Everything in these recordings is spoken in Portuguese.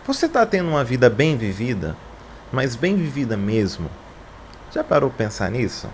Você está tendo uma vida bem vivida, mas bem vivida mesmo? Já parou para pensar nisso?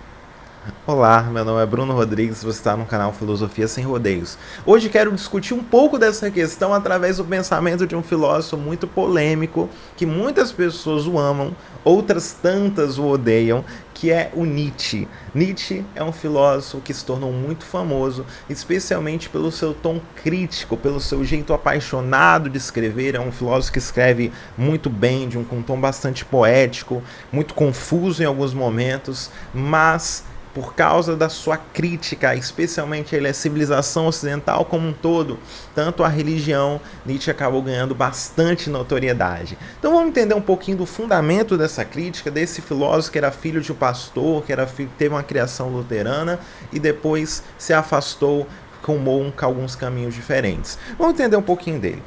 Olá, meu nome é Bruno Rodrigues, você está no canal Filosofia Sem Rodeios. Hoje quero discutir um pouco dessa questão através do pensamento de um filósofo muito polêmico, que muitas pessoas o amam, outras tantas o odeiam, que é o Nietzsche. Nietzsche é um filósofo que se tornou muito famoso, especialmente pelo seu tom crítico, pelo seu jeito apaixonado de escrever. É um filósofo que escreve muito bem, com um tom bastante poético, muito confuso em alguns momentos, mas por causa da sua crítica, especialmente à civilização ocidental como um todo, tanto a religião, Nietzsche acabou ganhando bastante notoriedade. Então vamos entender um pouquinho do fundamento dessa crítica, desse filósofo que era filho de um pastor, teve uma criação luterana e depois se afastou, tomou alguns caminhos diferentes. Vamos entender um pouquinho dele.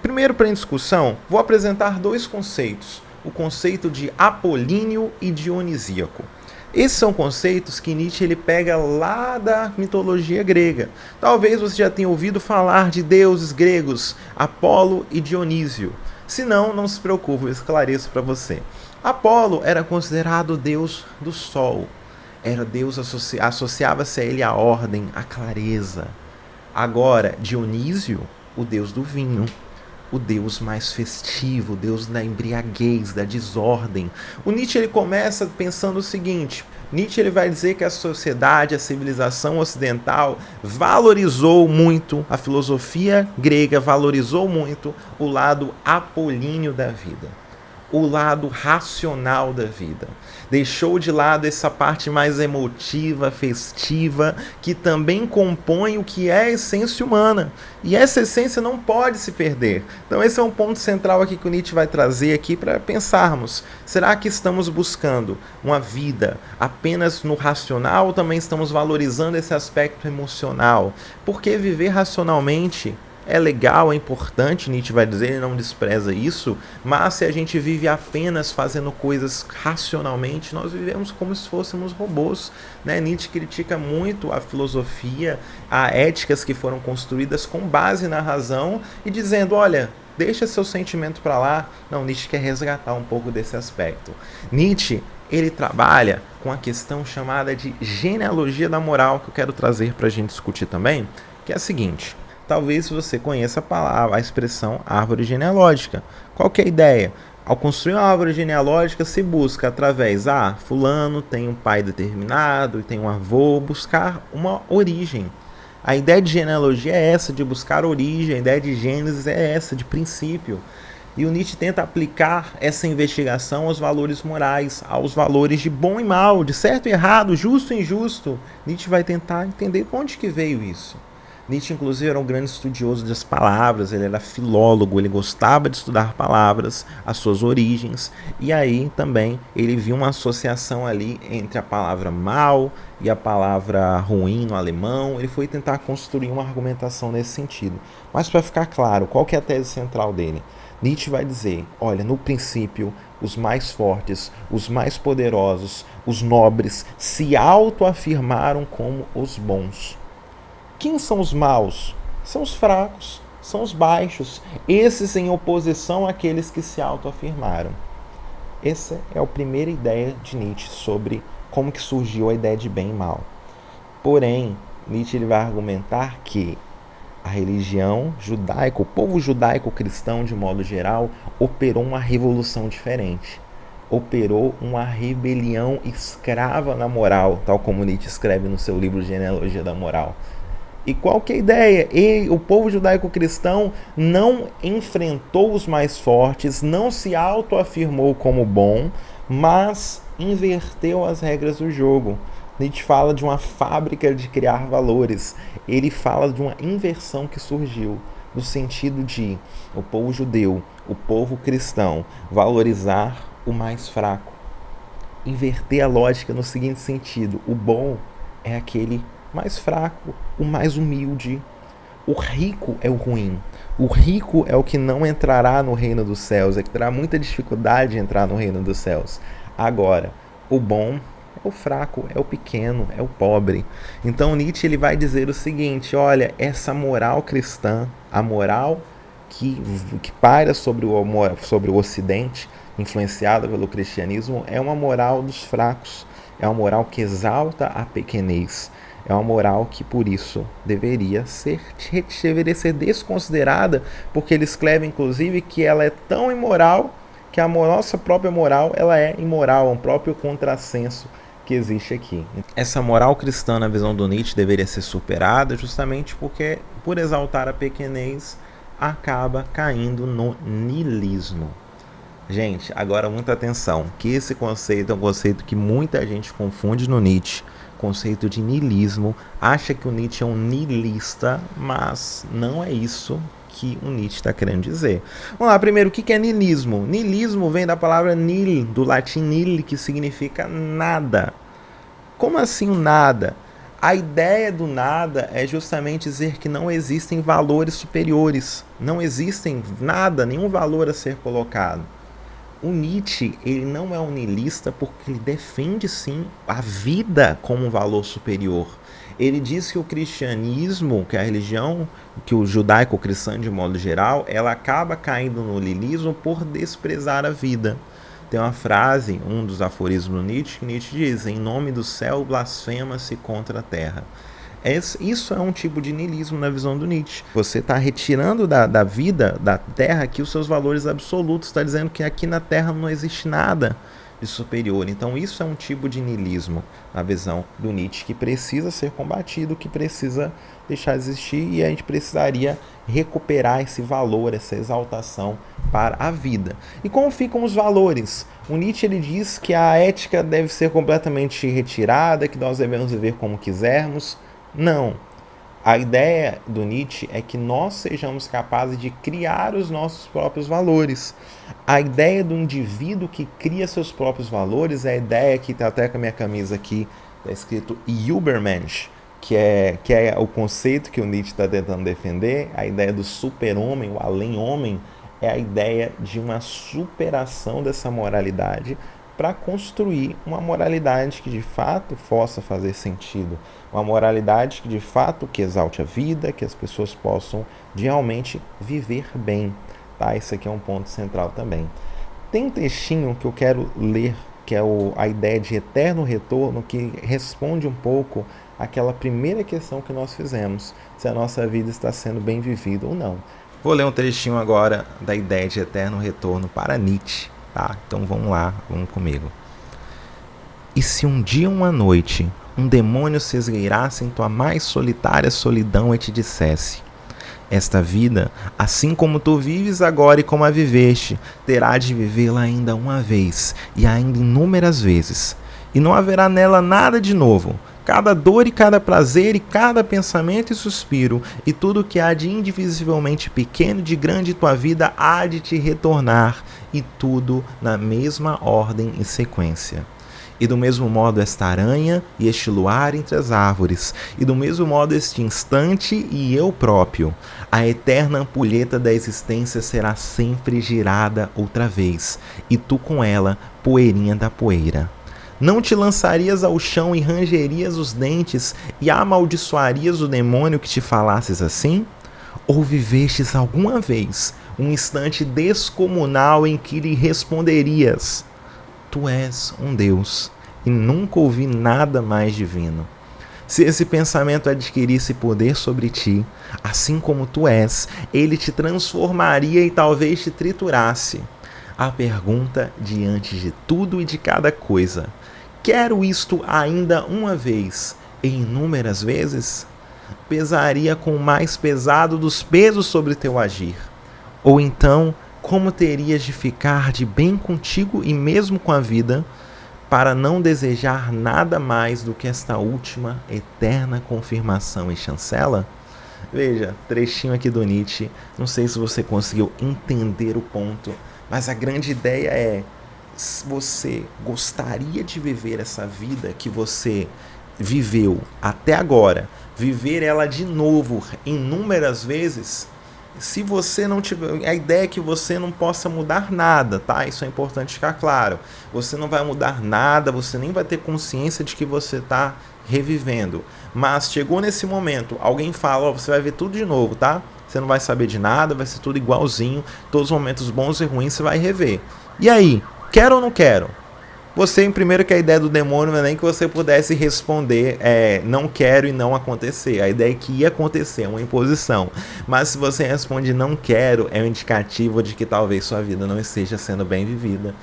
Primeiro, para a discussão, vou apresentar dois conceitos. O conceito de apolíneo e dionisíaco. Esses são conceitos que Nietzsche ele pega lá da mitologia grega. Talvez você já tenha ouvido falar de deuses gregos, Apolo e Dionísio. Se não, não se preocupe, eu esclareço para você. Apolo era considerado o deus do sol. Era Deus, associava-se a ele a ordem, a clareza. Agora, Dionísio, o deus do vinho, o deus mais festivo, o deus da embriaguez, da desordem. O Nietzsche ele começa pensando o seguinte: Nietzsche ele vai dizer que a sociedade, a civilização ocidental valorizou muito, a filosofia grega valorizou muito o lado apolíneo da vida, o lado racional da vida. Deixou de lado essa parte mais emotiva, festiva, que também compõe o que é a essência humana. E essa essência não pode se perder. Então esse é um ponto central aqui que o Nietzsche vai trazer aqui para pensarmos. Será que estamos buscando uma vida apenas no racional ou também estamos valorizando esse aspecto emocional? Porque viver racionalmente é legal, é importante, Nietzsche vai dizer, ele não despreza isso, mas se a gente vive apenas fazendo coisas racionalmente, nós vivemos como se fôssemos robôs. Nietzsche critica muito a filosofia, a éticas que foram construídas com base na razão e dizendo, olha, deixa seu sentimento para lá. Não, Nietzsche quer resgatar um pouco desse aspecto. Nietzsche, ele trabalha com a questão chamada de genealogia da moral, que eu quero trazer para a gente discutir também, que é a seguinte: talvez você conheça a palavra, a expressão árvore genealógica. Qual que é a ideia? Ao construir uma árvore genealógica, se busca através, fulano tem um pai determinado e tem um avô, buscar uma origem. A ideia de genealogia é essa, de buscar origem, a ideia de Gênesis é essa, de princípio. E o Nietzsche tenta aplicar essa investigação aos valores morais, aos valores de bom e mal, de certo e errado, justo e injusto. Nietzsche vai tentar entender de onde que veio isso. Nietzsche, inclusive, era um grande estudioso das palavras, ele era filólogo, ele gostava de estudar palavras, as suas origens, e aí também ele viu uma associação ali entre a palavra mal e a palavra ruim no alemão. Ele foi tentar construir uma argumentação nesse sentido. Mas para ficar claro, qual que é a tese central dele? Nietzsche vai dizer, olha, no princípio, os mais fortes, os mais poderosos, os nobres se autoafirmaram como os bons. Quem são os maus? São os fracos, são os baixos, esses em oposição àqueles que se autoafirmaram. Essa é a primeira ideia de Nietzsche sobre como que surgiu a ideia de bem e mal. Porém, Nietzsche ele vai argumentar que a religião judaica, o povo judaico-cristão de modo geral, operou uma revolução diferente. Operou uma rebelião escrava na moral, tal como Nietzsche escreve no seu livro Genealogia da Moral. E qual que é a ideia? O povo judaico-cristão não enfrentou os mais fortes, não se autoafirmou como bom, mas inverteu as regras do jogo. Nietzsche fala de uma fábrica de criar valores. Ele fala de uma inversão que surgiu, no sentido de o povo judeu, o povo cristão, valorizar o mais fraco. Inverter a lógica no seguinte sentido: o bom é aquele mais fraco, o mais humilde. O rico é o ruim. O rico é o que não entrará no reino dos céus, é que terá muita dificuldade de entrar no reino dos céus. Agora, o bom é o fraco, é o pequeno, é o pobre. Então Nietzsche ele vai dizer o seguinte: olha, essa moral cristã, a moral que paira sobre o Ocidente, influenciada pelo cristianismo, é uma moral dos fracos, é uma moral que exalta a pequenez, é uma moral que, por isso, deveria ser desconsiderada, porque ele escreve, inclusive, que ela é tão imoral que a nossa própria moral ela é imoral, um próprio contrassenso que existe aqui. Essa moral cristã, na visão do Nietzsche, deveria ser superada justamente porque, por exaltar a pequenez, acaba caindo no niilismo. Gente, agora muita atenção, que esse conceito é um conceito que muita gente confunde no Nietzsche, conceito de niilismo, acha que o Nietzsche é um niilista, mas não é isso que o Nietzsche está querendo dizer. Vamos lá, primeiro, o que é niilismo? Niilismo vem da palavra nihil, do latim nihil, que significa nada. Como assim o nada? A ideia do nada é justamente dizer que não existem valores superiores, não existem nada, nenhum valor a ser colocado. O Nietzsche, ele não é um niilista porque ele defende sim a vida como um valor superior. Ele diz que o cristianismo, que a religião, que o judaico-cristã de modo geral, ela acaba caindo no niilismo por desprezar a vida. Tem uma frase, um dos aforismos do Nietzsche, que Nietzsche diz: em nome do céu blasfema-se contra a terra. Isso é um tipo de niilismo na visão do Nietzsche. Você está retirando da vida, da terra, aqui os seus valores absolutos. Está dizendo que aqui na terra não existe nada de superior. Então isso é um tipo de niilismo na visão do Nietzsche que precisa ser combatido, que precisa deixar de existir, e a gente precisaria recuperar esse valor, essa exaltação para a vida. E como ficam os valores? O Nietzsche ele diz que a ética deve ser completamente retirada, que nós devemos viver como quisermos. Não. A ideia do Nietzsche é que nós sejamos capazes de criar os nossos próprios valores. A ideia do indivíduo que cria seus próprios valores é a ideia que está até com a minha camisa aqui, está escrito Übermensch, que é o conceito que o Nietzsche está tentando defender. A ideia do super-homem, o além-homem, é a ideia de uma superação dessa moralidade para construir uma moralidade que de fato possa fazer sentido, uma moralidade que de fato que exalte a vida, que as pessoas possam realmente viver bem, tá? Isso aqui é um ponto central também. Tem um textinho que eu quero ler, que é a ideia de eterno retorno, que responde um pouco àquela primeira questão que nós fizemos, se a nossa vida está sendo bem vivida ou não. Vou ler um trechinho agora da ideia de eterno retorno para Nietzsche. Tá, então vamos lá, vamos comigo. E se um dia ou uma noite um demônio se esgueirasse em tua mais solitária solidão e te dissesse: esta vida, assim como tu vives agora e como a viveste, terá de vivê-la ainda uma vez e ainda inúmeras vezes, e não haverá nela nada de novo. Cada dor e cada prazer e cada pensamento e suspiro e tudo que há de indivisivelmente pequeno e de grande em tua vida há de te retornar, e tudo na mesma ordem e sequência. E do mesmo modo esta aranha e este luar entre as árvores, e do mesmo modo este instante e eu próprio. A eterna ampulheta da existência será sempre girada outra vez, e tu com ela, poeirinha da poeira. Não te lançarias ao chão e rangerias os dentes e amaldiçoarias o demônio que te falasses assim? Ou vivestes alguma vez um instante descomunal em que lhe responderias: tu és um Deus e nunca ouvi nada mais divino? Se esse pensamento adquirisse poder sobre ti, assim como tu és, ele te transformaria e talvez te triturasse. A pergunta diante de tudo e de cada coisa: quero isto ainda uma vez e inúmeras vezes? Pesaria com o mais pesado dos pesos sobre teu agir. Ou então, como terias de ficar de bem contigo e mesmo com a vida, para não desejar nada mais do que esta última eterna confirmação e chancela? Veja, trechinho aqui do Nietzsche, não sei se você conseguiu entender o ponto, mas a grande ideia é: você gostaria de viver essa vida que você viveu até agora, viver ela de novo inúmeras vezes? Se você não tiver, a ideia é que você não possa mudar nada, tá? Isso é importante ficar claro. Você não vai mudar nada, você nem vai ter consciência de que você está revivendo. Mas chegou nesse momento, alguém fala: ó, você vai ver tudo de novo, tá? você não vai saber de nada, vai ser tudo igualzinho, todos os momentos bons e ruins você vai rever. E aí, quero ou não quero? Você, primeiro, que a ideia do demônio não é nem que você pudesse responder não quero e não acontecer. A ideia é que ia acontecer, é uma imposição. Mas se você responde não quero, é um indicativo de que talvez sua vida não esteja sendo bem vivida.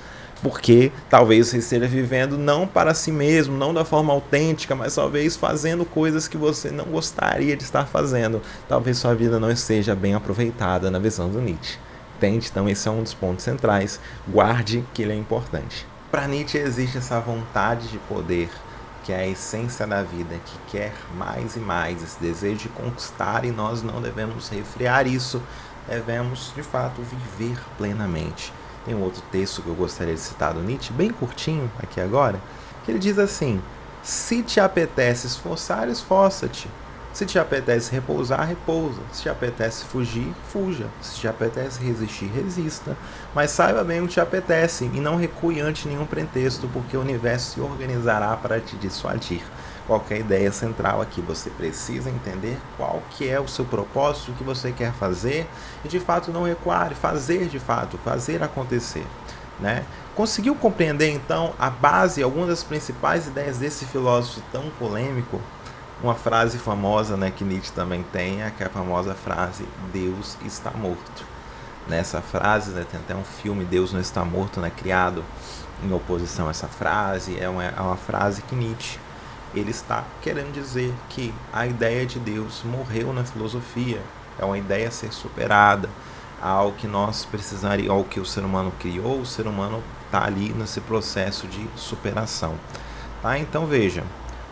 Porque talvez você esteja vivendo não para si mesmo, não da forma autêntica, mas talvez fazendo coisas que você não gostaria de estar fazendo. Talvez sua vida não esteja bem aproveitada na visão do Nietzsche. Entende? Então esse é um dos pontos centrais. Guarde que ele é importante. Para Nietzsche existe essa vontade de poder, que é a essência da vida, que quer mais e mais, esse desejo de conquistar, e nós não devemos refrear isso, devemos de fato viver plenamente. Tem um outro texto que eu gostaria de citar do Nietzsche, bem curtinho aqui agora, que ele diz assim: se te apetece esforçar, esforça-te. Se te apetece repousar, repousa. Se te apetece fugir, fuja. Se te apetece resistir, resista. Mas saiba bem o que te apetece e não recue ante nenhum pretexto, porque o universo se organizará para te dissuadir. Qualquer ideia central aqui, você precisa entender qual que é o seu propósito, o que você quer fazer e de fato não recuar, fazer de fato, fazer acontecer. Né? Conseguiu compreender então a base, algumas das principais ideias desse filósofo tão polêmico? Uma frase famosa, né, que Nietzsche também tem, é a famosa frase Deus está morto. Nessa frase, né, tem até um filme Deus não está morto, né, criado em oposição a essa frase. É uma frase que Nietzsche ele está querendo dizer que a ideia de Deus morreu na filosofia. É uma ideia a ser superada, ao que nós precisaríamos, ao que o ser humano criou. O ser humano está ali nesse processo de superação. Tá? Então veja,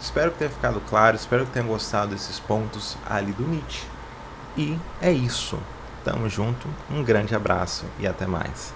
espero que tenha ficado claro, espero que tenha gostado desses pontos ali do Nietzsche. E é isso. Tamo junto, um grande abraço e até mais.